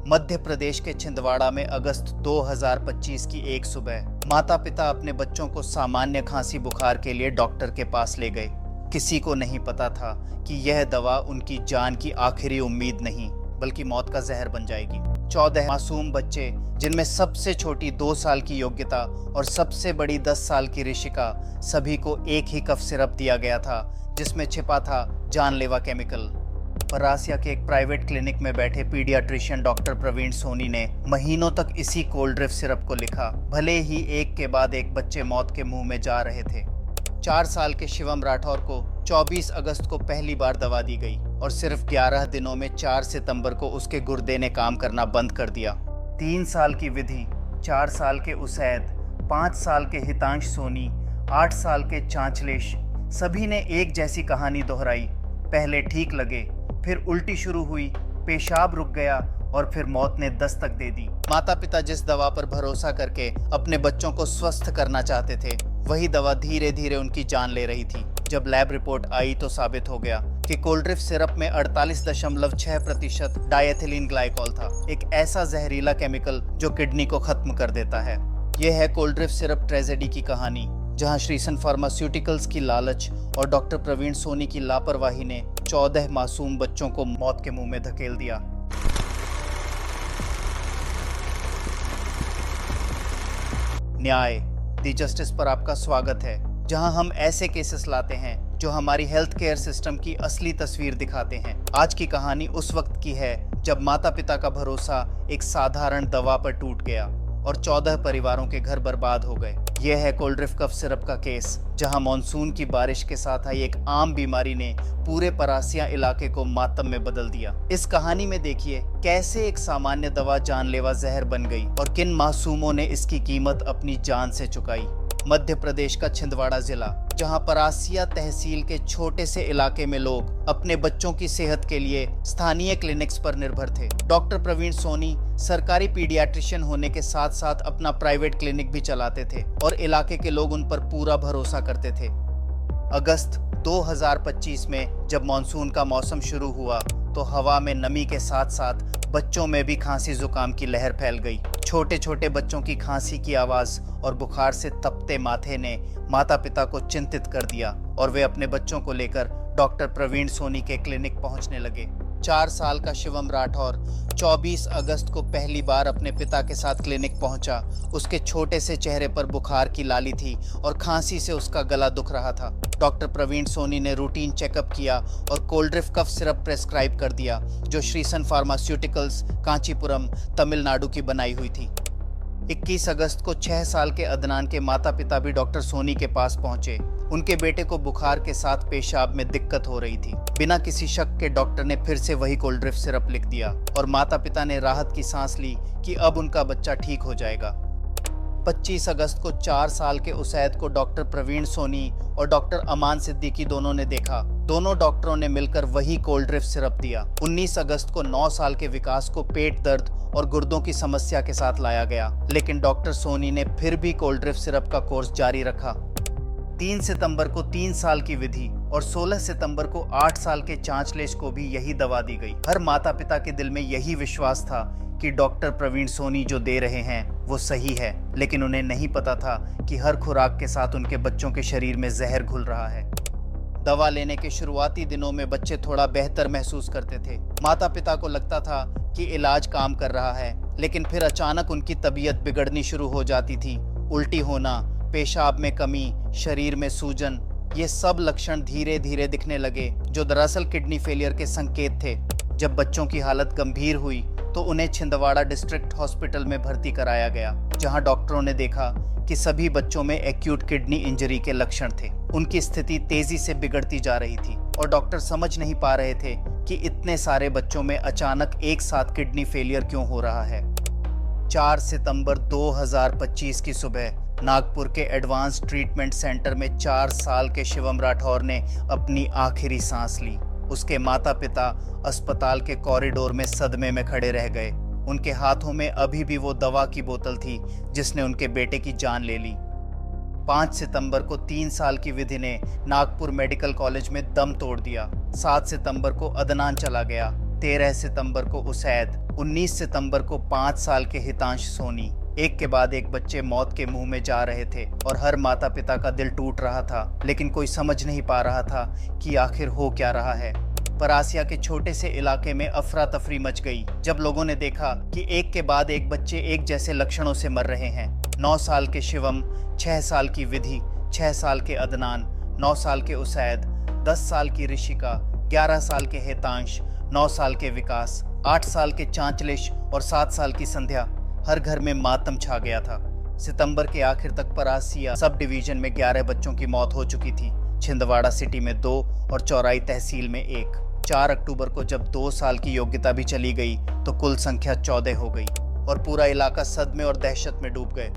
मध्य प्रदेश के छिंदवाड़ा में अगस्त 2025 की एक सुबह माता पिता अपने बच्चों को सामान्य खांसी बुखार के लिए डॉक्टर के पास ले गए। किसी को नहीं पता था कि यह दवा उनकी जान की आखिरी उम्मीद नहीं बल्कि मौत का जहर बन जाएगी। 14 मासूम बच्चे, जिनमें सबसे छोटी 2 साल की योग्यता और सबसे बड़ी 10 साल की ऋषिका, सभी को एक ही कफ सिरप दिया गया था जिसमें छिपा था जानलेवा केमिकल। परासिया के एक प्राइवेट क्लिनिक में बैठे पीडियाट्रिशियन डॉक्टर प्रवीण सोनी ने महीनों तक इसी कोल्ड ड्रिफ्ट सिरप को लिखा, भले ही एक के बाद एक बच्चे मौत के मुंह में जा रहे थे। 4 साल के शिवम राठौर को 24 अगस्त को पहली बार दवा दी गई और सिर्फ 11 दिनों में 4 सितंबर को उसके गुर्दे ने काम करना बंद कर दिया। 3 साल की विधि, 4 साल के उसैद, 5 साल के हितांश सोनी, 8 साल के चांचलेश, सभी ने एक जैसी कहानी दोहराई। पहले ठीक लगे, फिर उल्टी शुरू हुई, पेशाब रुक गया और फिर मौत ने दस्तक दे दी। माता पिता जिस दवा पर भरोसा करके अपने बच्चों को स्वस्थ करना चाहते थे, वही दवा धीरे धीरे उनकी जान ले रही थी। जब लैब रिपोर्ट आई तो साबित हो गया कि कोल्ड ड्रिफ्ट सिरप में 48.6% डायथिलीन ग्लाइकॉल था, एक ऐसा जहरीला केमिकल जो किडनी को खत्म कर देता है। यह है कोल्ड ड्रिफ्ट सिरप ट्रेजेडी की कहानी, जहां श्रीसन फार्मास्यूटिकल्स की लालच और डॉक्टर प्रवीण सोनी की लापरवाही ने 14 मासूम बच्चों को मौत के मुंह में धकेल दिया। न्याय दी जस्टिस पर आपका स्वागत है, जहां हम ऐसे केसेस लाते हैं जो हमारी हेल्थ केयर सिस्टम की असली तस्वीर दिखाते हैं। आज की कहानी उस वक्त की है जब माता पिता का भरोसा एक साधारण दवा पर टूट गया और 14 परिवारों के घर बर्बाद हो गए। यह है कोल्ड ड्रिफ्ट कफ सिरप का केस, जहां मॉनसून की बारिश के साथ आई एक आम बीमारी ने पूरे परासिया इलाके को मातम में बदल दिया। इस कहानी में देखिए कैसे एक सामान्य दवा जानलेवा जहर बन गई और किन मासूमों ने इसकी कीमत अपनी जान से चुकाई। मध्य प्रदेश का छिंदवाड़ा जिला, जहां परासिया तहसील के छोटे से इलाके में लोग अपने बच्चों की सेहत के लिए स्थानीय क्लिनिक्स पर निर्भर थे। डॉक्टर प्रवीण सोनी सरकारी पीडियाट्रिशियन होने के साथ साथ अपना प्राइवेट क्लिनिक भी चलाते थे और इलाके के लोग उन पर पूरा भरोसा करते थे। अगस्त 2025 में जब मानसून का मौसम शुरू हुआ तो हवा में नमी के साथ साथ बच्चों में भी खांसी जुकाम की लहर फैल गई। छोटे छोटे बच्चों की खांसी की आवाज और बुखार से तपते माथे ने माता पिता को चिंतित कर दिया और वे अपने बच्चों को लेकर डॉक्टर प्रवीण सोनी के क्लिनिक पहुंचने लगे। 4 साल का शिवम राठौर 24 अगस्त को पहली बार अपने पिता के साथ क्लिनिक पहुंचा। उसके छोटे से चेहरे पर बुखार की लाली थी और खांसी से उसका गला दुख रहा था। डॉक्टर प्रवीण सोनी ने रूटीन चेकअप किया और Coldrif cough syrup prescribe कर दिया, जो श्रीसन फार्मास्यूटिकल्स कांचीपुरम तमिलनाडु की बनाई हुई थी। 21 अगस्त को 6 साल के अदनान के माता पिता भी डॉक्टर सोनी के पास पहुंचे। उनके बेटे को बुखार के साथ पेशाब में दिक्कत हो रही थी। बिना किसी शक के डॉक्टर ने फिर से वही कोल्ड ड्रिफ्ट सिरप लिख दिया और माता पिता ने राहत की सांस ली कि अब उनका बच्चा ठीक हो जाएगा। 25 अगस्त को 4 साल के उसैद को डॉक्टर प्रवीण सोनी और डॉक्टर अमान सिद्दीकी दोनों ने देखा। दोनों डॉक्टरों ने मिलकर वही कोल्ड ड्रिफ्ट सिरप दिया। 19 अगस्त को 9 साल के विकास को पेट दर्द और गुर्दों की समस्या के साथ लाया गया, लेकिन डॉक्टर सोनी ने फिर भी कोल्ड ड्रिफ्ट सिरप का कोर्स जारी रखा। 3 सितंबर को 3 साल की विधि और 16 सितंबर को 8 साल के चांचलेश को भी यही दवा दी गई। हर माता पिता के दिल में यही विश्वास था कि डॉक्टर प्रवीण सोनी जो दे रहे हैं वो सही है, लेकिन उन्हें नहीं पता था कि हर खुराक के साथ उनके बच्चों के शरीर में जहर घुल रहा है। दवा लेने के शुरुआती दिनों में बच्चे थोड़ा बेहतर महसूस करते थे। माता पिता को लगता था कि इलाज काम कर रहा है, लेकिन फिर अचानक उनकी तबीयत बिगड़नी शुरू हो जाती थी। उल्टी होना, पेशाब में कमी, शरीर में सूजन, ये सब लक्षण धीरे धीरे दिखने लगे, जो दरअसल किडनी फेलियर के संकेत थे। जब बच्चों की हालत गंभीर हुई तो उन्हें छिंदवाड़ा डिस्ट्रिक्ट हॉस्पिटल में भर्ती कराया गया, जहां डॉक्टरों ने देखा कि सभी बच्चों में एक्यूट किडनी इंजरी के लक्षण थे। उनकी स्थिति तेजी से बिगड़ती जा रही थी और डॉक्टर समझ नहीं पा रहे थे कि इतने सारे बच्चों में अचानक एक साथ किडनी फेलियर क्यों हो रहा है। 4 सितंबर 2025 की सुबह नागपुर के एडवांस ट्रीटमेंट सेंटर में 4 साल के शिवम राठौर ने अपनी आखिरी सांस ली। उसके माता पिता अस्पताल के कॉरिडोर में सदमे में खड़े रह गए। उनके हाथों में अभी भी वो दवा की बोतल थी जिसने उनके बेटे की जान ले ली। 5 सितंबर को 3 साल की विधि ने नागपुर मेडिकल कॉलेज में दम तोड़ दिया। 7 सितंबर को अदनान चला गया। 13 सितंबर को उसैद, 19 सितंबर को 5 साल के हितांश सोनी। एक के बाद एक बच्चे मौत के मुंह में जा रहे थे और हर माता पिता का दिल टूट रहा था, लेकिन कोई समझ नहीं पा रहा था कि आखिर हो क्या रहा है। परासिया के छोटे से इलाके में अफरा तफरी मच गई जब लोगों ने देखा कि एक के बाद एक बच्चे एक जैसे लक्षणों से मर रहे हैं। 9 साल के शिवम, 6 साल की विधि, 6 साल के अदनान, 9 साल के उसैद, 10 साल की ऋषिका, 11 साल के हेतांश, 9 साल के विकास, 8 साल के चांचलिश और 7 साल की संध्या। हर घर में मातम छा गया था। सितंबर के आखिर तक परासिया सब डिवीजन में 11 बच्चों की मौत हो चुकी थी। छिंदवाड़ा सिटी में 2 और चौराई तहसील में 1। 4 अक्टूबर को जब 2 साल की योग्यता भी चली गई तो कुल संख्या 14 हो गई और पूरा इलाका सदमे और दहशत में डूब गए।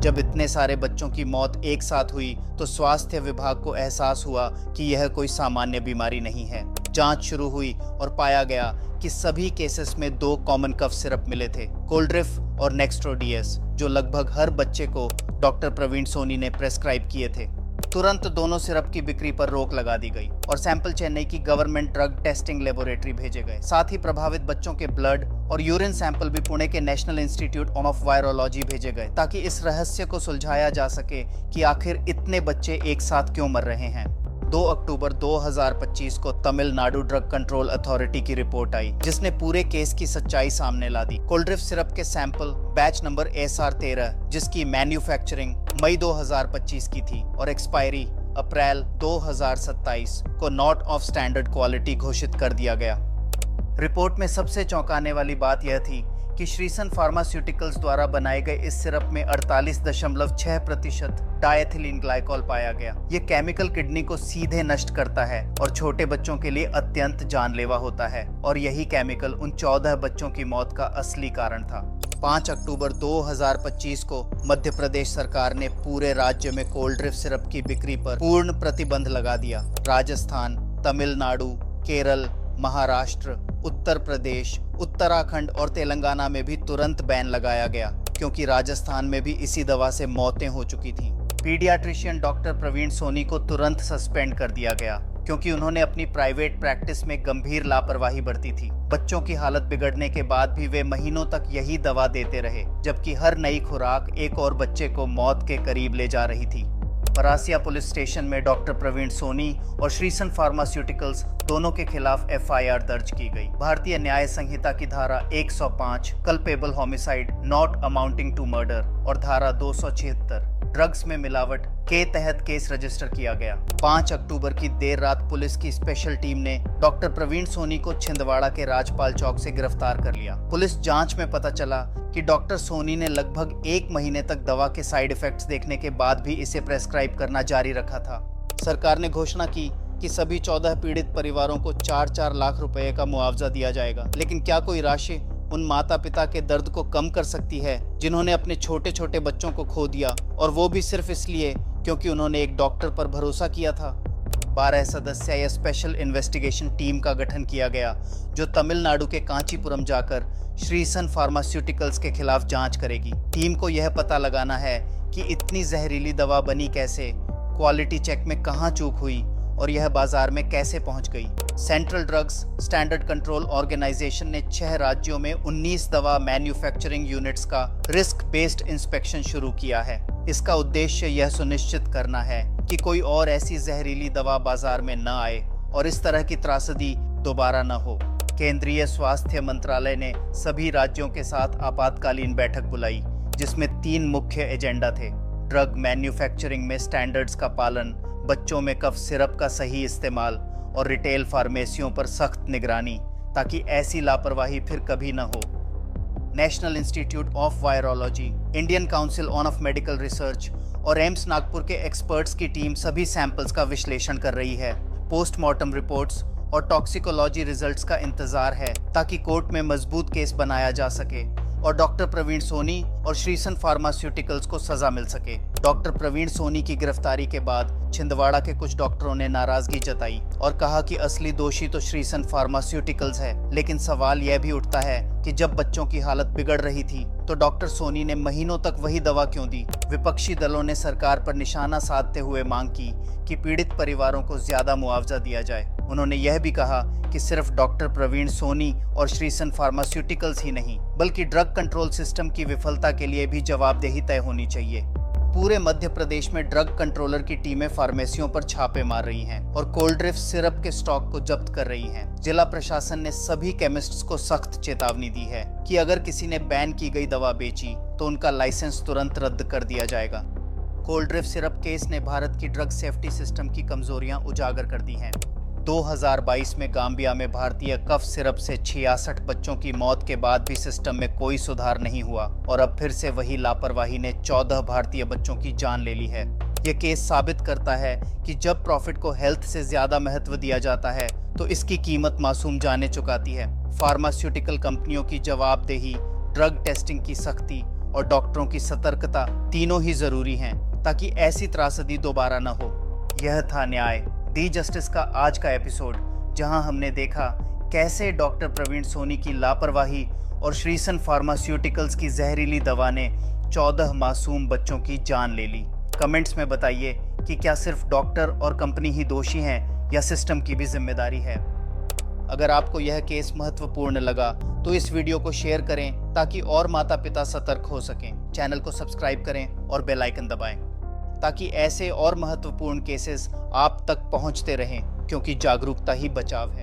जब इतने सारे बच्चों की मौत एक साथ हुई तो स्वास्थ्य विभाग को एहसास हुआ कि यह कोई सामान्य बीमारी नहीं है। जांच शुरू हुई और पाया गया कि सभी केसेस में 2 कॉमन कफ सिरप मिले थे, कोल्ड्रिफ और नेक्स्ट्रोडीएस, जो लगभग हर बच्चे को डॉक्टर प्रवीण सोनी ने प्रेस्क्राइब किए थे। तुरंत दोनों सिरप की बिक्री पर रोक लगा दी गई और सैंपल चेन्नई की गवर्नमेंट ड्रग टेस्टिंग लेबोरेटरी भेजे गए। साथ ही प्रभावित बच्चों के ब्लड और यूरिन सैंपल भी पुणे के नेशनल इंस्टीट्यूट ऑफ वायरोलॉजी भेजे गए ताकि इस रहस्य को सुलझाया जा सके कि आखिर इतने बच्चे एक साथ क्यों मर रहे हैं। 2 अक्टूबर 2025 को तमिलनाडु ड्रग कंट्रोल अथॉरिटी की रिपोर्ट आई जिसने पूरे केस की सच्चाई सामने ला दी। कोल्ड्रिफ सिरप के सैंपल बैच नंबर SR13 जिसकी मैन्युफैक्चरिंग मई 2025 की थी और एक्सपायरी अप्रैल 2027 को नॉट ऑफ स्टैंडर्ड क्वालिटी घोषित कर दिया गया। रिपोर्ट में सबसे चौंकाने वाली बात यह थी कि श्रीसन फार्मास्यूटिकल्स द्वारा बनाए गए इस सिरप में 48.6% डायथिलीन ग्लाइकॉल पाया गया। ये केमिकल किडनी को सीधे नष्ट करता है और छोटे बच्चों के लिए अत्यंत जानलेवा होता है और यही केमिकल उन 14 बच्चों की मौत का असली कारण था। 5 अक्टूबर 2025 को मध्य प्रदेश सरकार ने पूरे राज्य में कोल्ड्रिफ सिरप की बिक्री पर पूर्ण प्रतिबंध लगा दिया। राजस्थान, तमिलनाडु, केरल, महाराष्ट्र, उत्तर प्रदेश, उत्तराखंड और तेलंगाना में भी तुरंत बैन लगाया गया क्योंकि राजस्थान में भी इसी दवा से मौतें हो चुकी थीं। पीडियाट्रिशियन डॉक्टर प्रवीण सोनी को तुरंत सस्पेंड कर दिया गया क्योंकि उन्होंने अपनी प्राइवेट प्रैक्टिस में गंभीर लापरवाही बरती थी। बच्चों की हालत बिगड़ने के बाद भी वे महीनों तक यही दवा देते रहे, जबकि हर नई खुराक एक और बच्चे को मौत के करीब ले जा रही थी। परासिया पुलिस स्टेशन में डॉक्टर प्रवीण सोनी और श्रीसन फार्मास्यूटिकल्स दोनों के खिलाफ FIR दर्ज की गई। भारतीय न्याय संहिता की धारा 105 culpable homicide not amounting to murder और धारा 276 ड्रग्स में मिलावट के तहत केस रजिस्टर किया गया। 5 अक्टूबर की देर रात पुलिस की स्पेशल टीम ने डॉक्टर प्रवीण सोनी को छिंदवाड़ा के राजपाल चौक से गिरफ्तार कर लिया। पुलिस जांच में पता चला कि डॉक्टर सोनी ने लगभग 1 महीने तक दवा के साइड इफेक्ट्स देखने के बाद भी इसे प्रेस्क्राइब करना जारी रखा था। सरकार ने घोषणा की कि सभी 14 पीड़ित परिवारों को 4-4 लाख रुपए का मुआवजा दिया जाएगा, लेकिन क्या कोई राशि उन माता पिता के दर्द को कम कर सकती है जिन्होंने अपने छोटे छोटे बच्चों को खो दिया, और वो भी सिर्फ इसलिए क्योंकि उन्होंने एक डॉक्टर पर भरोसा किया था। 12 सदस्यीय स्पेशल इन्वेस्टिगेशन टीम का गठन किया गया जो तमिलनाडु के कांचीपुरम जाकर श्रीसन फार्मास्यूटिकल्स के खिलाफ जांच करेगी। टीम को यह पता लगाना है कि इतनी जहरीली दवा बनी कैसे, क्वालिटी चेक में कहां चूक हुई और यह बाजार में कैसे पहुंच गई। Central drugs standard control organisation ने 6 राज्यों में 19 दवा मैन्युफैक्चरिंग यूनिट्स का रिस्क बेस्ड इंस्पेक्शन शुरू किया है। इसका उद्देश्य यह सुनिश्चित करना है कि कोई और ऐसी जहरीली दवा बाजार में न आए और इस तरह की त्रासदी दोबारा न हो। केंद्रीय स्वास्थ्य मंत्रालय ने सभी राज्यों के साथ आपातकालीन बैठक बुलाई जिसमें 3 मुख्य एजेंडा थे। ड्रग मैन्युफैक्चरिंग में स्टैंडर्ड्स का पालन, बच्चों में कफ सिरप का सही इस्तेमाल और रिटेल फार्मेसियों पर सख्त निगरानी ताकि ऐसी लापरवाही फिर कभी न हो। National institute of virology, Indian council of medical research और एम्स नागपुर के एक्सपर्ट्स की टीम सभी सैंपल्स का विश्लेषण कर रही है। पोस्टमार्टम रिपोर्ट्स और टॉक्सिकोलॉजी रिजल्ट्स का इंतजार है ताकि कोर्ट में मजबूत केस बनाया जा सके और डॉक्टर प्रवीण सोनी और श्रीसन फार्मास्यूटिकल्स को सजा मिल सके। डॉक्टर प्रवीण सोनी की गिरफ्तारी के बाद छिंदवाड़ा के कुछ डॉक्टरों ने नाराजगी जताई और कहा कि असली दोषी तो श्रीसन फार्मास्यूटिकल्स है, लेकिन सवाल यह भी उठता है कि जब बच्चों की हालत बिगड़ रही थी तो डॉक्टर सोनी ने महीनों तक वही दवा क्यों दी। विपक्षी दलों ने सरकार पर निशाना साधते हुए मांग की कि पीड़ित परिवारों को ज्यादा मुआवजा दिया जाए। उन्होंने यह भी कहा कि सिर्फ डॉक्टर प्रवीण सोनी और श्रीसन फार्मास्यूटिकल्स ही नहीं, बल्कि ड्रग कंट्रोल सिस्टम की विफलता के लिए भी जवाबदेही तय होनी चाहिए। पूरे मध्य प्रदेश में ड्रग कंट्रोलर की टीमें फार्मेसियों पर छापे मार रही हैं और कोल्ड ड्रिफ्ट सिरप के स्टॉक को जब्त कर रही हैं। जिला प्रशासन ने सभी केमिस्ट्स को सख्त चेतावनी दी है कि अगर किसी ने बैन की गई दवा बेची तो उनका लाइसेंस तुरंत रद्द कर दिया जाएगा। कोल्ड ड्रिफ्ट सिरप केस ने भारत की ड्रग सेफ्टी सिस्टम की कमजोरियां उजागर कर दी हैं। 2022 में गाम्बिया में भारतीय कफ सिरप से 66 बच्चों की मौत के बाद भी सिस्टम में कोई सुधार नहीं हुआ और अब फिर से वही लापरवाही ने 14 भारतीय बच्चों की जान ले ली है। यह केस साबित करता है कि जब प्रॉफिट को हेल्थ से ज्यादा महत्व दिया जाता है तो इसकी कीमत मासूम जानें चुकाती है। फार्मास्यूटिकल कंपनियों की जवाबदेही, ड्रग टेस्टिंग की सख्ती और डॉक्टरों की सतर्कता तीनों ही जरूरी हैं ताकि ऐसी त्रासदी दोबारा न हो। यह था न्याय दी जस्टिस का आज का एपिसोड, जहां हमने देखा कैसे डॉक्टर प्रवीण सोनी की लापरवाही और श्रीसन फार्मास्यूटिकल्स की जहरीली दवा ने 14 मासूम बच्चों की जान ले ली। कमेंट्स में बताइए कि क्या सिर्फ डॉक्टर और कंपनी ही दोषी हैं या सिस्टम की भी जिम्मेदारी है। अगर आपको यह केस महत्वपूर्ण लगा तो इस वीडियो को शेयर करें ताकि और माता पिता सतर्क हो सकें। चैनल को सब्सक्राइब करें और बेल आइकन दबाएं ताकि ऐसे और महत्वपूर्ण केसेस आप तक पहुंचते रहें, क्योंकि जागरूकता ही बचाव है।